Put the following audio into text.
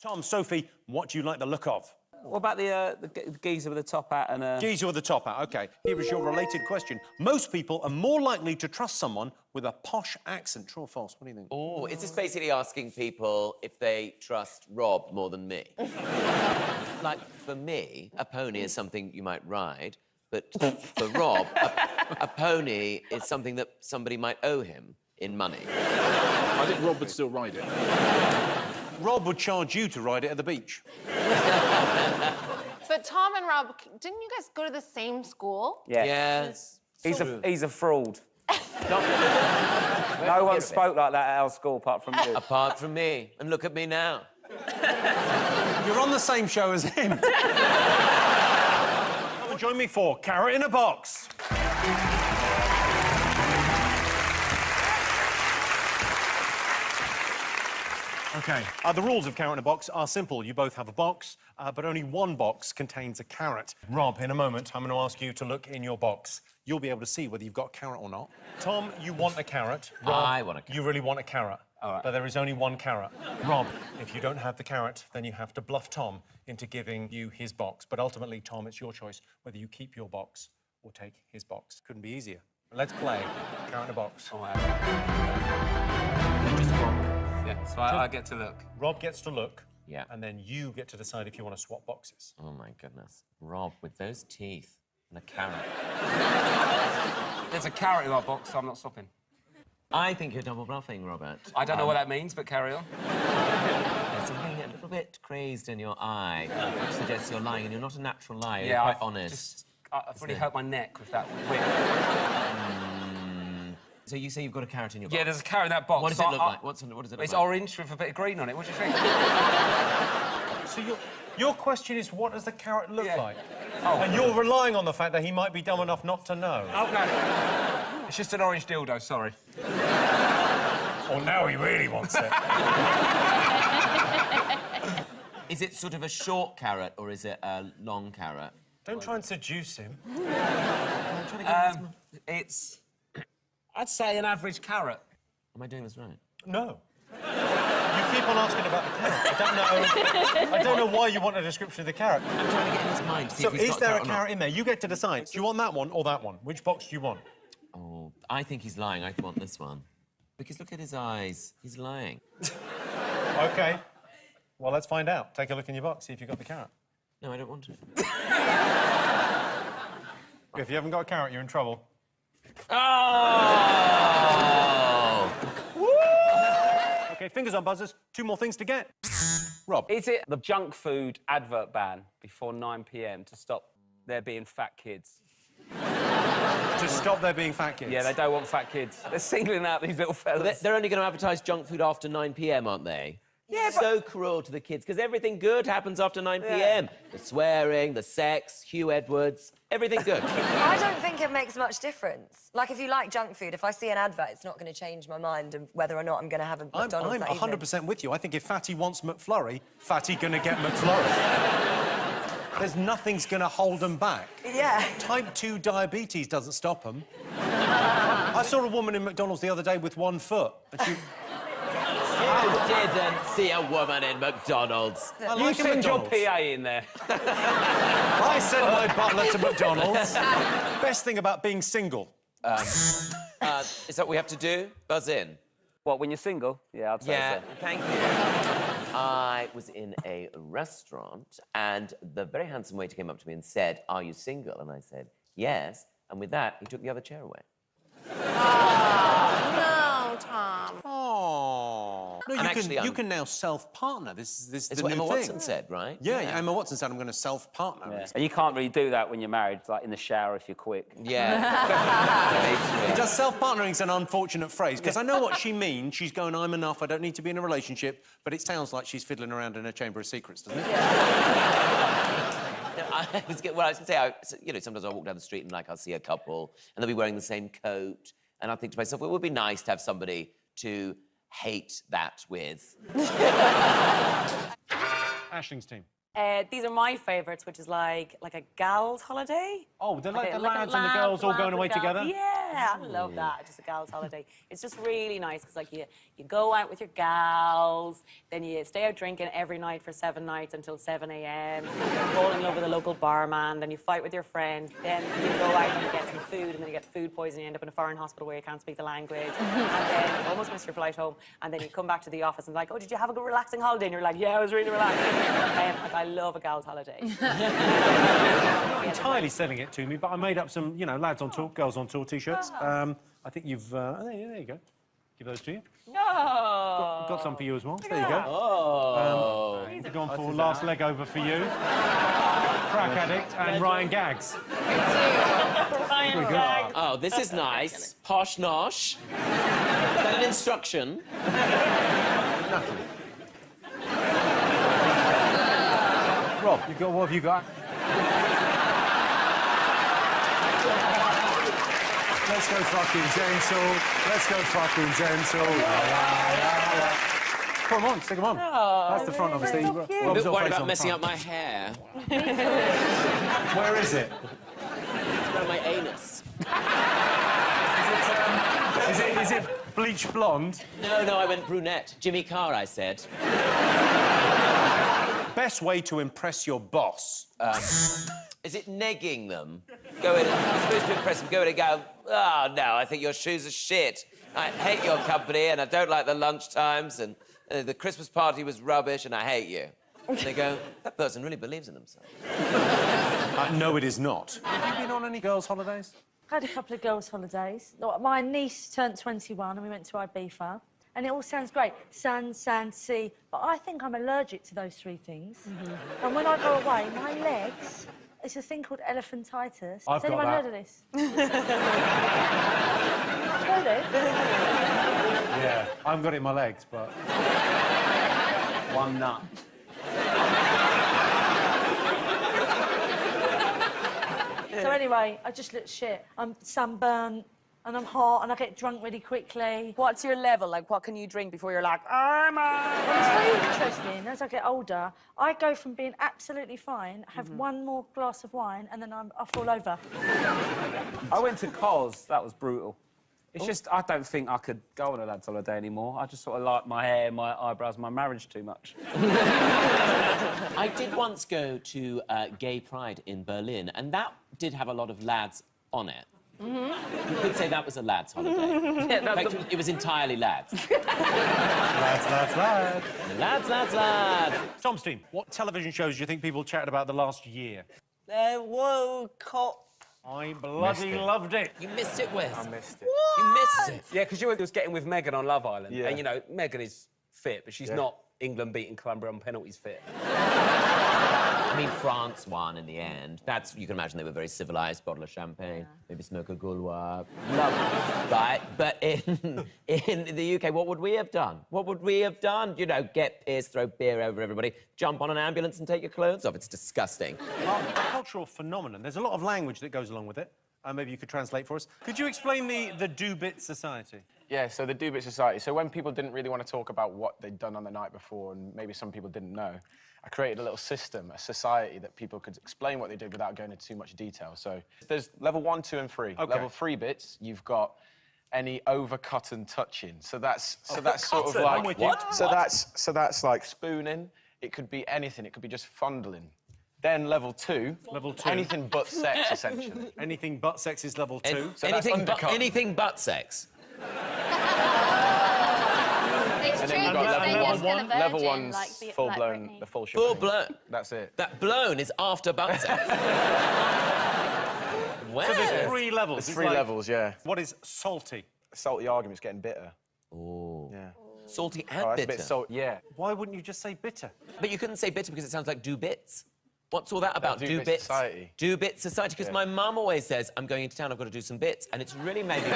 Tom, Sophie, what do you like the look of? What about the geezer with the top hat and Geezer with the top hat, OK. Here is your related question. Most people are more likely to trust someone with a posh accent. True or false? What do you think? Oh, is this basically asking people if they trust Rob more than me? Like, for me, a pony is something you might ride, but for Rob, a pony is something that somebody might owe him in money. I think Rob would still ride it. Rob would charge you to ride it at the beach. But Tom and Rob, didn't you guys go to the same school? Yeah. Yes. He's a fraud. No one spoke like that at our school apart from you. Apart from me. And look at me now. You're on the same show as him. Come and join me for Carrot in a Box. OK, the rules of Carrot in a Box are simple. You both have a box, but only one box contains a carrot. Rob, in a moment, I'm going to ask you to look in your box. You'll be able to see whether you've got a carrot or not. Tom, you want a carrot. Rob, I want a carrot. You really want a carrot. All right. But there is only one carrot. Rob, if you don't have the carrot, then you have to bluff Tom into giving you his box. But ultimately, Tom, it's your choice whether you keep your box or take his box. Couldn't be easier. Let's play Carrot in a Box. Oh, just one. Yeah, so I get to look. Rob gets to look. Yeah. And then you get to decide if you want to swap boxes. Oh, my goodness. Rob, with those teeth and a carrot. There's a carrot in our box, so I'm not stopping. I think you're double bluffing, Robert. I don't know what that means, but carry on. There's something a little bit crazed in your eye, which suggests you're lying, and you're not a natural liar. You're quite honest. I've really hurt my neck with that whip. So you say you've got a carrot in your box? Yeah, there's a carrot in that box. What does it look like? What does it look It's like? orange with a bit of green on it. What do you think? So your question is, what does the carrot look like? Oh. And you're relying on the fact that he might be dumb enough not to know. Oh, no. It's just an orange dildo, sorry. Or now he really wants it. Is it sort of a short carrot, or is it a long carrot? Don't try and seduce him. It's... I'd say an average carrot. Am I doing this right? No. You keep on asking about the carrot. I don't know why you want a description of the carrot. I'm trying to get in his mind to see So if he's is got there a or not. carrot in there? You get to decide. Do you want that one or that one? Which box do you want? Oh, I think he's lying. I want this one. Because look at his eyes. He's lying. OK. Well, let's find out. Take a look in your box, see if you've got the carrot. No, I don't want it. If you haven't got a carrot, you're in trouble. Oh! OK, fingers on buzzers. 2 more things to get. Rob. Is it the junk food advert ban before 9 p.m. to stop there being fat kids? To stop there being fat kids. Yeah, they don't want fat kids. They're singling out these little fellas. They're only going to advertise junk food after 9 p.m, aren't they? Yeah, but... So cruel to the kids, because everything good happens after 9 p.m. The swearing, the sex, Hugh Edwards, everything good. I don't think it makes much difference. Like, if you like junk food, if I see an advert, it's not going to change my mind of whether or not I'm going to have a McDonald's I'm that evening. 100% with you. I think if Fatty wants McFlurry, Fatty gonna get McFlurry. There's nothing's gonna hold them back. Yeah. Type 2 diabetes doesn't stop them. I saw a woman in McDonald's the other day with 1 foot, and she... You didn't see a woman in McDonald's. I You like a send your McDonald's. PA in there. I sent my butler to McDonald's. Best thing about being single. Is that what we have to do? Buzz in. What, when you're single? Yeah, I'd say Yeah, so. thank you. I was in a restaurant, and the very handsome waiter came up to me and said, "Are you single?" And I said, "Yes." And with that, he took the other chair away. No, Tom. Oh. No, you can now self-partner. This is It's the what new Emma thing. Watson said, right? Yeah, Emma Watson said, I'm going to self-partner. Yeah. And you can't really do that when you're married, like in the shower if you're quick. Yeah. Does self-partnering's an unfortunate phrase? Because I know what she means. She's going, I'm enough, I don't need to be in a relationship, but it sounds like she's fiddling around in a chamber of secrets, doesn't it? I was going to say, you know, sometimes I walk down the street and, like, I'll see a couple, and they'll be wearing the same coat, and I'll think to myself, well, it would be nice to have somebody to hate that with. Aisling's team. These are my favourites, which is like a gal's holiday. Oh, they're like the Like a lads and the girls all lads going and away gals. together? Yeah, I love that. Just a gal's holiday. It's just really nice because like you go out with your gals, then you stay out drinking every night for 7 nights until 7 a.m. Fall in love with a local barman, then you fight with your friends, then you go out and you get some food, and then you get food poisoning, you end up in a foreign hospital where you can't speak the language, and then you almost miss your flight home, and then you come back to the office and like, oh, did you have a good relaxing holiday? And you're like, yeah, it was really relaxing. Like, I love a gal's holiday. Not entirely selling it to me, but I made up some, you know, lads on tour, girls on tour T-shirts. I think you've... there you go. Give those to you. Oh. Got some for you as well. There you go. Oh. Gone for last leg over for you. Crack Addict and Ryan Gaggs. Ryan Gaggs. Oh, this is nice. Posh nosh. Is that an instruction? Rob, what have you got? Let's go fucking gentle. Let's go fucking gentle. Come on, stick them on. That's the front, obviously. I'm a bit worried about messing up my hair. Where is it? It's around my anus. Is it bleach blonde? No, I went brunette. Jimmy Carr, I said. Best way to impress your boss. Is it negging them? Go in, you're supposed to impress them, go in and go, oh, no, I think your shoes are shit. I hate your company, and I don't like the lunch times, and the Christmas party was rubbish, and I hate you. And they go, that person really believes in themselves. No, it is not. Have you been on any girls' holidays? Had a couple of girls' holidays. My niece turned 21 and we went to Ibiza. And it all sounds great. Sun, sand, sea. But I think I'm allergic to those 3 things. And when I go away, my legs, it's a thing called elephantitis. I've Has got anyone that. heard of this? Heard it? Yeah. I haven't got it in my legs, but... One nut. So anyway, I just look shit. I'm sunburnt and I'm hot and I get drunk really quickly. What's your level? Like, what can you drink before you're like, I'm Well, it's very interesting. As I get older, I go from being absolutely fine, have one more glass of wine, and then I fall over. I went to Cos. That was brutal. It's just, I don't think I could go on a lad's holiday anymore. I just sort of like my hair, my eyebrows, my marriage too much. I did once go to Gay Pride in Berlin, and that did have a lot of lads on it. You could say that was a lads' holiday. In fact, it was entirely lads. Lads. Lads. Tom Steen, what television shows do you think people chatted about the last year? World Cup. I bloody loved it. You missed it, Wes. I missed it. You missed it. Yeah, because you were just getting with Megan on Love Island. Yeah. And, you know, Megan is fit, but she's not England beating Colombia on penalties fit. I mean, France won in the end. That's, you can imagine they were very civilised, bottle of champagne, maybe smoke a Gaulois. Right? But in the UK, what would we have done? What would we have done? You know, get pissed, throw beer over everybody, jump on an ambulance and take your clothes off. It's disgusting. A cultural phenomenon. There's a lot of language that goes along with it. Maybe you could translate for us. Could you explain the Do-Bit Society? Yeah, so the Do-Bit Society. So when people didn't really want to talk about what they'd done on the night before, and maybe some people didn't know, I created a little system, a society that people could explain what they did without going into too much detail. So there's level 1, 2, and 3. Okay. Level 3 bits, you've got any overcut and touching. So that's sort of I'm like with you. What? So that's like spooning. It could be anything. It could be just fondling. Then level 2. Level 2. Anything but sex, essentially. Anything but sex is level 2. So that's undercut. Anything but sex. It's And true, then you've got because then you're level still a one. virgin, Level 1's like full-blown, Britney. the full shebang. Full blown. That's it. That blown is after butt sex. Wow. So there's 3 levels. There's It's 3 like- levels, yeah. What is salty? Salty arguments getting bitter. Ooh. Yeah. Salty and Oh, that's a bitter. bit salty. Yeah. Why wouldn't you just say bitter? But you couldn't say bitter because it sounds like do bits. What's all that about? Do-Bit bits. Society. Do bit society. Because Yeah. my mum always says, I'm going into town, I've got to do some bits. And it's really made me